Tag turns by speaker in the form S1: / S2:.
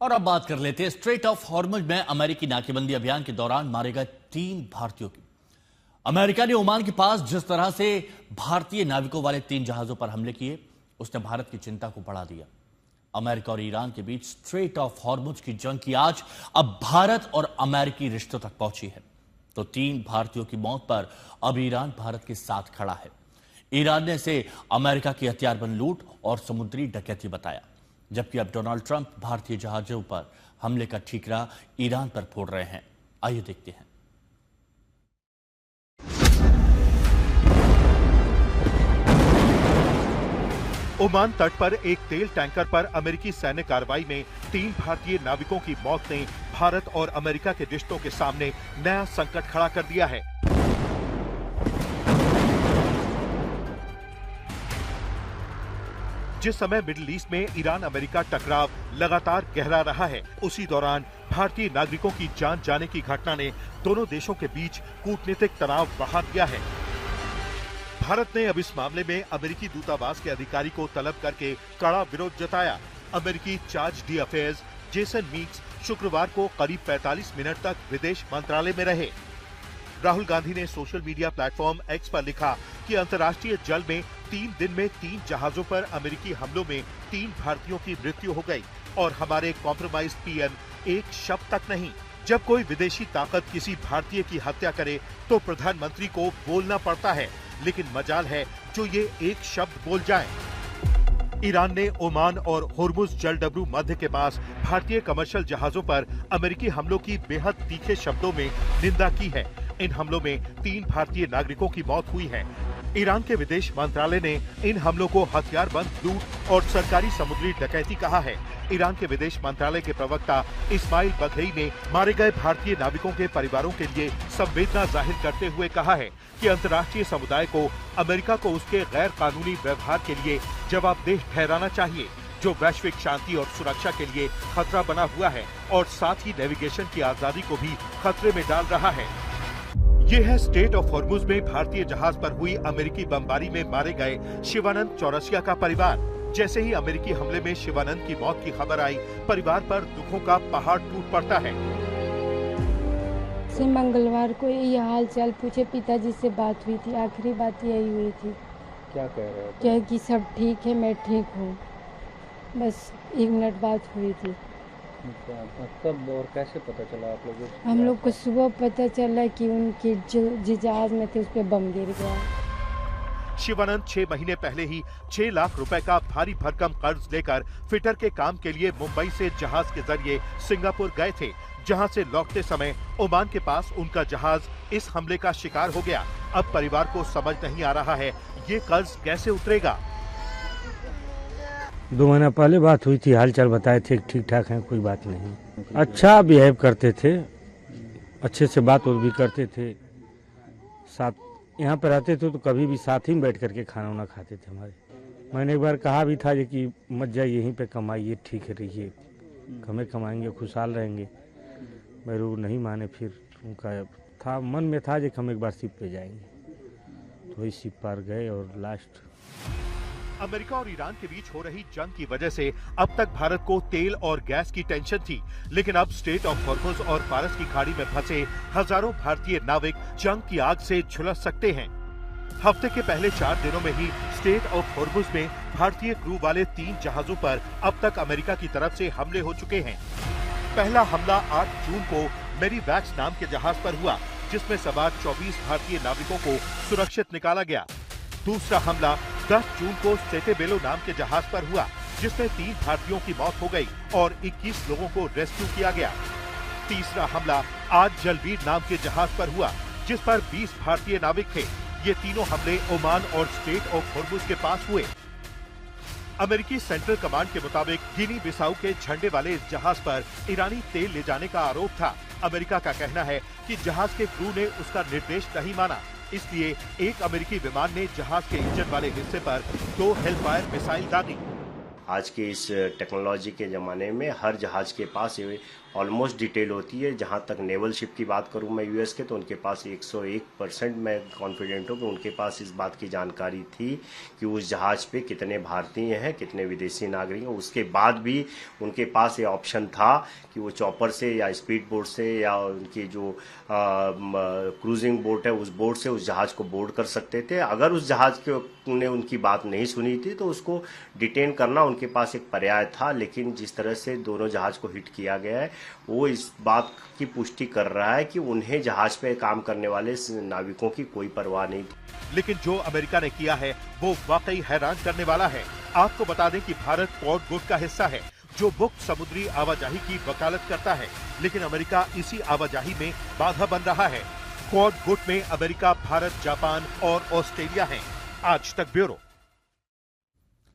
S1: और अब बात कर लेते हैं स्ट्रेट ऑफ हॉर्मुज में अमेरिकी नाकेबंदी अभियान के दौरान मारे गए 3 भारतीयों की। अमेरिका ने ओमान के पास जिस तरह से भारतीय नाविकों वाले 3 जहाजों पर हमले किए, उसने भारत की चिंता को बढ़ा दिया। अमेरिका और ईरान के बीच स्ट्रेट ऑफ हॉर्मुज की जंग की आज अब भारत और अमेरिकी रिश्तों तक पहुंची है, तो 3 भारतीयों की मौत पर अब ईरान भारत के साथ खड़ा है। ईरान ने इसे अमेरिका की हथियारबंद लूट और समुद्री डकैती बताया, जबकि अब डोनाल्ड ट्रंप भारतीय जहाजों पर हमले का ठीकरा ईरान पर फोड़ रहे हैं। आइए देखते हैं।
S2: ओमान तट पर एक तेल टैंकर पर अमेरिकी सैन्य कार्रवाई में 3 भारतीय नाविकों की मौत ने भारत और अमेरिका के रिश्तों के सामने नया संकट खड़ा कर दिया है। जिस समय मिडिल ईस्ट में ईरान अमेरिका टकराव लगातार गहरा रहा है, उसी दौरान भारतीय नागरिकों की जान जाने की घटना ने दोनों देशों के बीच कूटनीतिक तनाव बढ़ा दिया है। भारत ने अब इस मामले में अमेरिकी दूतावास के अधिकारी को तलब करके कड़ा विरोध जताया। अमेरिकी charge d'affaires Jason Meeks शुक्रवार को करीब 45 मिनट तक विदेश मंत्रालय में रहे। राहुल गांधी ने सोशल मीडिया प्लेटफॉर्म एक्स पर लिखा कि अंतर्राष्ट्रीय जल में 3 दिन में 3 जहाजों पर अमेरिकी हमलों में 3 भारतीयों की मृत्यु हो गई और हमारे कॉम्प्रोमाइज पीएम एक शब्द तक नहीं। जब कोई विदेशी ताकत किसी भारतीय की हत्या करे तो प्रधानमंत्री को बोलना पड़ता है, लेकिन मजाल है जो ये एक शब्द बोल जाए। ईरान ने ओमान और होर्मुज जलडबरू मध्य के पास भारतीय कमर्शियल जहाजों पर अमेरिकी हमलों की बेहद तीखे शब्दों में निंदा की है। इन हमलों में 3 भारतीय नागरिकों की मौत हुई है। ईरान के विदेश मंत्रालय ने इन हमलों को हथियारबंद लूट और सरकारी समुद्री डकैती कहा है। ईरान के विदेश मंत्रालय के प्रवक्ता इस्माइल बघई ने मारे गए भारतीय नाविकों के परिवारों के लिए संवेदना जाहिर करते हुए कहा है कि अंतर्राष्ट्रीय समुदाय को अमेरिका को उसके गैर कानूनी व्यवहार के लिए जवाबदेह ठहराना चाहिए, जो वैश्विक शांति और सुरक्षा के लिए खतरा बना हुआ है और साथ ही नेविगेशन की आजादी को भी खतरे में डाल रहा है। ये है स्ट्रेट ऑफ हॉर्मुज में भारतीय जहाज पर हुई अमेरिकी बमबारी में मारे गए शिवानंद चौरसिया का परिवार। जैसे ही अमेरिकी हमले में शिवानंद की मौत की खबर आई, परिवार पर दुखों का पहाड़ टूट पड़ता है।
S3: मंगलवार को ये हाल चाल पूछे, पिताजी से बात हुई थी, आखिरी बात यही हुई थी।
S4: क्या कह रहे थे?
S3: क्या कि सब ठीक है, मैं ठीक हूँ, बस 1 मिनट बात हुई थी।
S4: कब और कैसे पता चला आप लोगों को?
S3: हम लोग को सुबह पता चला कि उनके जो जहाज में थे उस पर बम गिर गया।
S2: शिवानंद 6 महीने पहले ही 6 लाख रुपए का भारी भरकम कर्ज लेकर फिटर के काम के लिए मुंबई से जहाज के जरिए सिंगापुर गए थे, जहां से लौटते समय ओमान के पास उनका जहाज इस हमले का शिकार हो गया। अब परिवार को समझ नहीं आ रहा है ये कर्ज कैसे उतरेगा।
S5: 2 महीना पहले बात हुई थी, हाल चाल बताए थे, ठीक ठाक है, कोई बात नहीं। अच्छा बिहेव करते थे, अच्छे से बात और भी करते थे, साथ यहाँ पे रहते थे तो कभी भी साथ ही में बैठ करके खाना वाना खाते थे हमारे। मैंने एक बार कहा भी था कि मत जाइए, यहीं पे कमाइए, ठीक है रहिए, हमें कमाएंगे, खुशहाल रहेंगे। मेरे नहीं माने, फिर उनका था मन में था कि हम एक बार शिप पे जाएंगे, तो वही शिप पर गए और लास्ट।
S2: अमेरिका और ईरान के बीच हो रही जंग की वजह से अब तक भारत को तेल और गैस की टेंशन थी, लेकिन अब स्ट्रेट ऑफ हॉर्मुज और फारस की खाड़ी में फंसे हजारों भारतीय नाविक जंग की आग से झुलस सकते हैं। हफ्ते के पहले 4 दिनों में ही स्ट्रेट ऑफ हॉर्मुज में भारतीय क्रू वाले 3 जहाजों पर अब तक अमेरिका की तरफ से हमले हो चुके हैं। पहला हमला 8 जून को मेरीवैक्स नाम के जहाज पर हुआ, जिसमें सवार 24 भारतीय नाविकों को सुरक्षित निकाला गया। दूसरा हमला 10 जून को सेटेबेलो नाम के जहाज पर हुआ, जिसमें 3 भारतीयों की मौत हो गई और 21 लोगों को रेस्क्यू किया गया। तीसरा हमला आज जलवीर नाम के जहाज पर हुआ, जिस पर 20 भारतीय नाविक थे। ये तीनों हमले ओमान और स्ट्रेट ऑफ हॉर्मुज के पास हुए। अमेरिकी सेंट्रल कमांड के मुताबिक गिनी बिसाऊ के झंडे वाले इस जहाज पर ईरानी तेल ले जाने का आरोप था। अमेरिका का कहना है कि जहाज के क्रू ने उसका निर्देश नहीं माना, इसलिए एक अमेरिकी विमान ने जहाज के इंजन वाले हिस्से पर 2 हेलफायर मिसाइल दागी।
S6: आज के इस टेक्नोलॉजी के ज़माने में हर जहाज़ के पास ऑलमोस्ट डिटेल होती है। जहाँ तक नेवल शिप की बात करूँ मैं यूएस के, तो उनके पास 101% मैं कॉन्फिडेंट हूँ कि उनके पास इस बात की जानकारी थी कि उस जहाज़ पे कितने भारतीय हैं, कितने विदेशी नागरिक हैं। उसके बाद भी उनके पास ये ऑप्शन था कि वो चॉपर से या स्पीड बोट से या उनकी जो क्रूजिंग बोट है उस बोट से उस जहाज़ को बोर्ड कर सकते थे। अगर उस जहाज़ के ने उनकी बात नहीं सुनी थी तो उसको डिटेन करना उनके पास एक पर्याय था। लेकिन जिस तरह से दोनों जहाज़ को हिट किया गया है वो इस बात की पुष्टि कर रहा है कि उन्हें जहाज पे काम करने वाले नाविकों की कोई परवाह नहीं थी।
S2: लेकिन जो अमेरिका ने किया है वो वाकई हैरान करने वाला है। आपको बता दें कि भारत क्वाड गुट का हिस्सा है जो मुक्त समुद्री आवाजाही की वकालत करता है, लेकिन अमेरिका इसी आवाजाही में बाधा बन रहा है। क्वाड गुट में अमेरिका, भारत, जापान और ऑस्ट्रेलिया हैं। आज तक ब्यूरो।